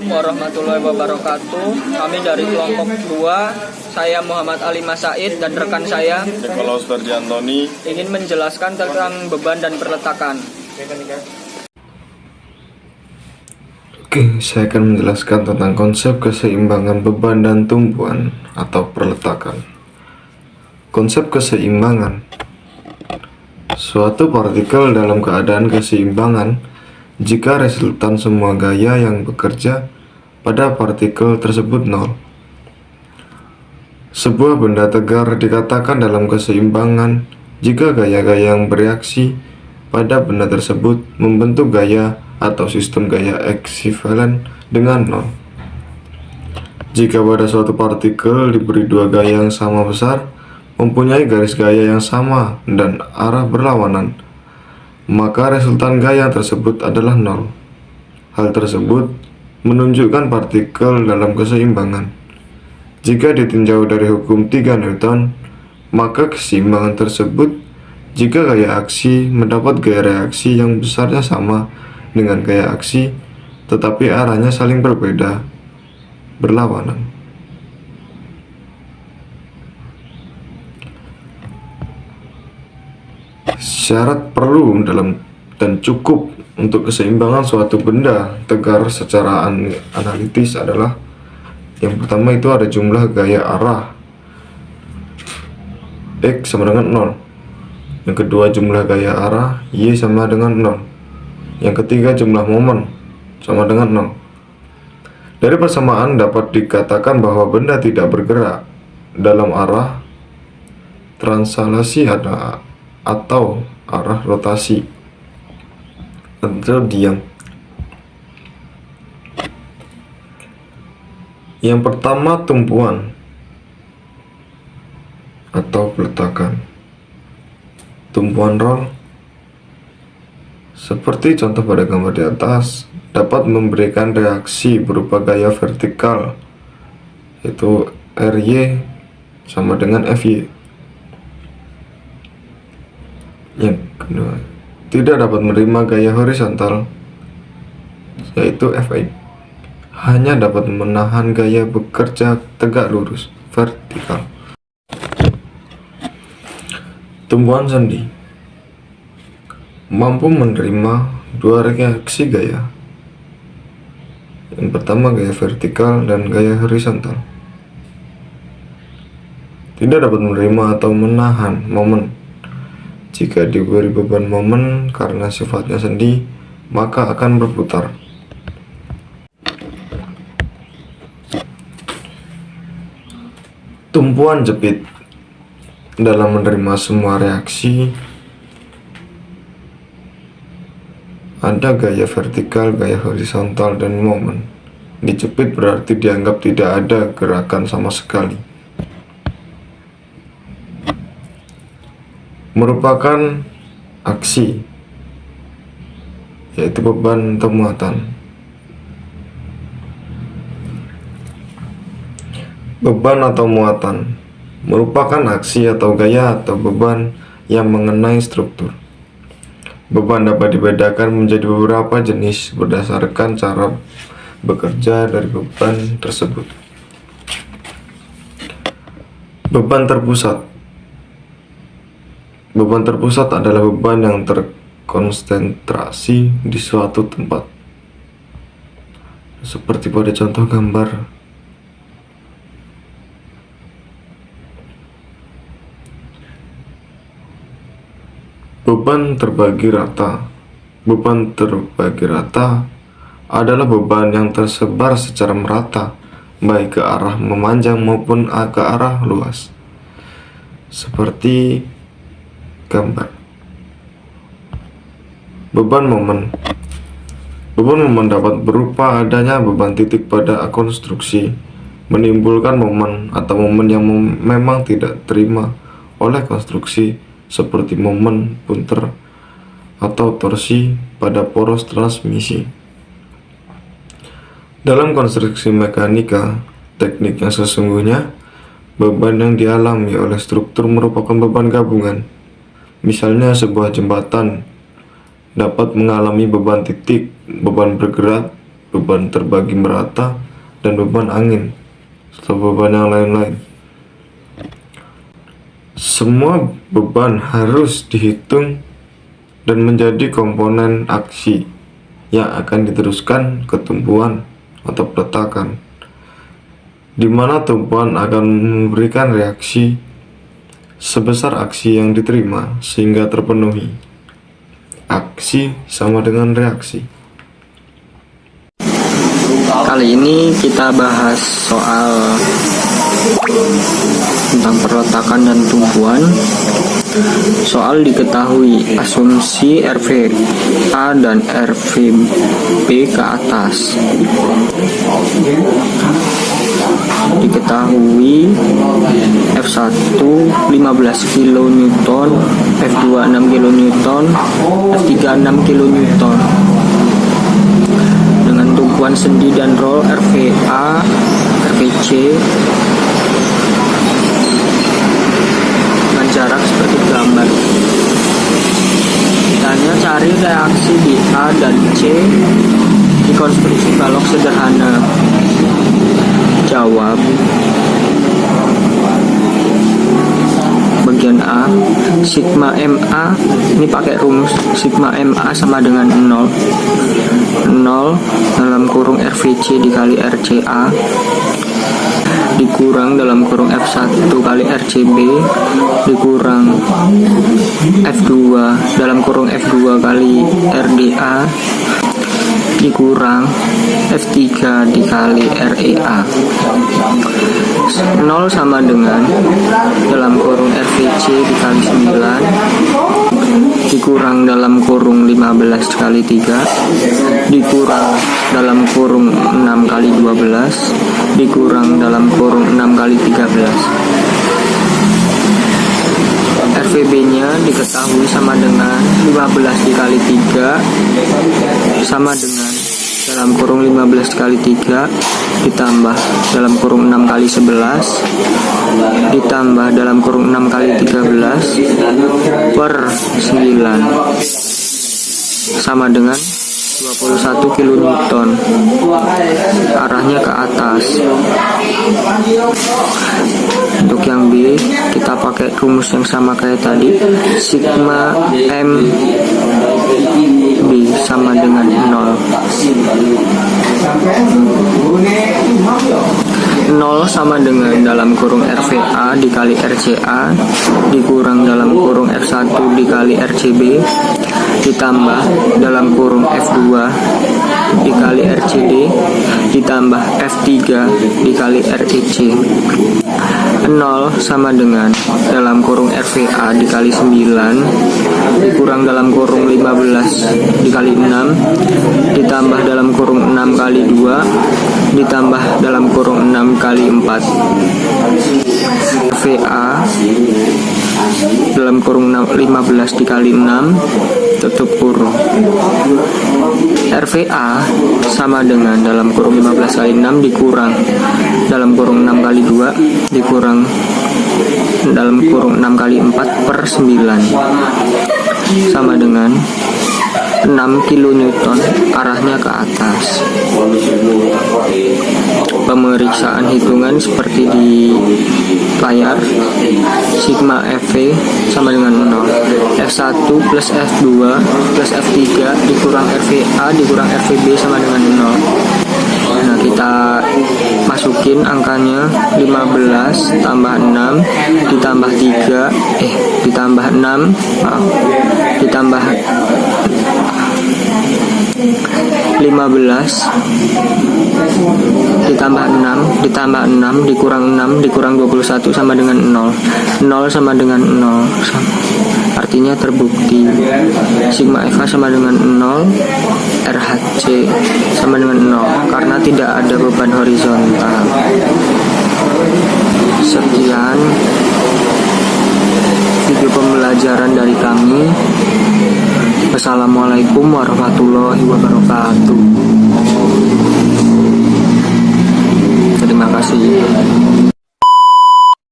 Assalamualaikum warahmatullahi wabarakatuh. Kami dari kelompok 2, saya Muhammad Ali Masaid dan rekan saya Nikolaus Ferdi Antoni ingin menjelaskan tentang beban dan perletakan. Oke, saya akan menjelaskan tentang konsep keseimbangan beban dan tumpuan atau perletakan. Konsep keseimbangan. Suatu partikel dalam keadaan keseimbangan jika resultan semua gaya yang bekerja pada partikel tersebut nol. Sebuah benda tegar dikatakan dalam keseimbangan jika gaya-gaya yang bereaksi pada benda tersebut membentuk gaya atau sistem gaya ekuivalen dengan nol. Jika pada suatu partikel diberi dua gaya yang sama besar, mempunyai garis gaya yang sama dan arah berlawanan, maka resultan gaya tersebut adalah nol. Hal tersebut menunjukkan partikel dalam keseimbangan. Jika ditinjau dari hukum 3 Newton, maka keseimbangan tersebut jika gaya aksi mendapat gaya reaksi yang besarnya sama dengan gaya aksi, tetapi arahnya saling berbeda, berlawanan. Syarat perlu dalam dan cukup untuk keseimbangan suatu benda tegar secara analitis adalah: yang pertama itu ada jumlah gaya arah X sama dengan 0. Yang kedua jumlah gaya arah Y sama dengan 0. Yang ketiga jumlah momen sama dengan 0. Dari persamaan dapat dikatakan bahwa benda tidak bergerak dalam arah translasi atau arah rotasi atau diam. Yang pertama tumpuan atau peletakan. Tumpuan roll seperti contoh pada gambar di atas dapat memberikan reaksi berupa gaya vertikal, yaitu RY sama dengan FY. Yang kedua, tidak dapat menerima gaya horizontal, yaitu FI. Hanya dapat menahan gaya bekerja tegak lurus, vertikal. Tumpuan sendi mampu menerima dua reaksi gaya. Yang pertama gaya vertikal dan gaya horizontal. Tidak dapat menerima atau menahan momen. Jika diberi beban momen karena sifatnya sendi, maka akan berputar. Tumpuan jepit dalam menerima semua reaksi ada gaya vertikal, gaya horizontal, dan momen. Dijepit berarti dianggap tidak ada gerakan sama sekali. Merupakan aksi, yaitu beban atau muatan. Beban atau muatan merupakan aksi atau gaya atau beban yang mengenai struktur. Beban dapat dibedakan menjadi beberapa jenis berdasarkan cara bekerja dari beban tersebut. Beban terpusat. Beban terpusat adalah beban yang terkonsentrasi di suatu tempat, seperti pada contoh gambar. Beban terbagi rata. Beban terbagi rata adalah beban yang tersebar secara merata, baik ke arah memanjang maupun ke arah luas, seperti gambar. Beban momen. Beban momen dapat berupa adanya beban titik pada konstruksi, menimbulkan momen atau momen yang memang tidak terima oleh konstruksi, seperti momen punter atau torsi pada poros transmisi. Dalam konstruksi mekanika, teknik yang sesungguhnya, beban yang dialami oleh struktur merupakan beban gabungan. Misalnya sebuah jembatan dapat mengalami beban titik, beban bergerak, beban terbagi merata, dan beban angin, serta beban yang lain-lain. Semua beban harus dihitung dan menjadi komponen aksi yang akan diteruskan ke tumpuan atau peletakan, di mana tumpuan akan memberikan reaksi sebesar aksi yang diterima sehingga terpenuhi. Aksi sama dengan reaksi. Kali ini kita bahas soal tentang perletakan dan tumpuan. Soal diketahui asumsi RVA dan RVB ke atas. Diketahui F1 15 kN, F2 6 kN, F3 6 kN. Dengan tumpuan sendi dan roll RVA, RVC dengan jarak seperti gambar. Ditanya cari reaksi di A dan C di konstruksi balok sederhana. Jawab. Bagian A, sigma MA, ini pakai rumus sigma MA sama dengan 0 dalam kurung RVC dikali RCA dikurang dalam kurung F1 kali RCB dikurang F2 dalam kurung F2 kali RDA dikurang F3 dikali REA. 0 sama dengan dalam kurung RVC dikali 9 dikurang dalam kurung 15 kali 3 dikurang dalam kurung 6 kali 12 dikurang dalam kurung 6 kali 13. RVB nya diketahui sama dengan 15 dikali 3 sama dengan dalam kurung 15 kali 3 ditambah dalam kurung 6 kali 11 ditambah dalam kurung 6 kali 13 per 9 sama dengan 21 kN. Arahnya ke atas. Untuk yang B kita pakai rumus yang sama kayak tadi, sigma M B sama dengan 0 sama dengan dalam kurung RVA dikali RCA dikurang dalam kurung F1 dikali RCB ditambah dalam kurung F2 dikali RCD ditambah F3 dikali REC. 0 sama dengan dalam kurung RVA dikali 9 dikurang dalam kurung 15 dikali 6 ditambah dalam kurung 6 kali 2 ditambah dalam kurung 6 kali 4. RVA dalam kurung 15 dikali 6 tutup kurung. RVA sama dengan dalam kurung 15 kali 6 dikurang dalam kurung 6 kali 2 dikurang dalam kurung 6 kali 4 per 9 sama dengan 6 kN, arahnya ke atas. Pemeriksaan hitungan seperti di layar. Sigma FV sama dengan 0. F1 plus F2 plus F3 dikurang RVA dikurang RVB sama dengan 0. Nah, kita masukin angkanya 15 tambah 6 ditambah 3 ditambah 6 ditambah 15 ditambah 6 ditambah 6 dikurang 6 dikurang 21 sama dengan 0. 0 sama dengan 0 artinya terbukti sigma FH sama dengan 0, RHC sama dengan 0 karena tidak ada beban horizontal. Sekian video pembelajaran dari kami. Wassalamualaikum warahmatullahi wabarakatuh. Terima kasih.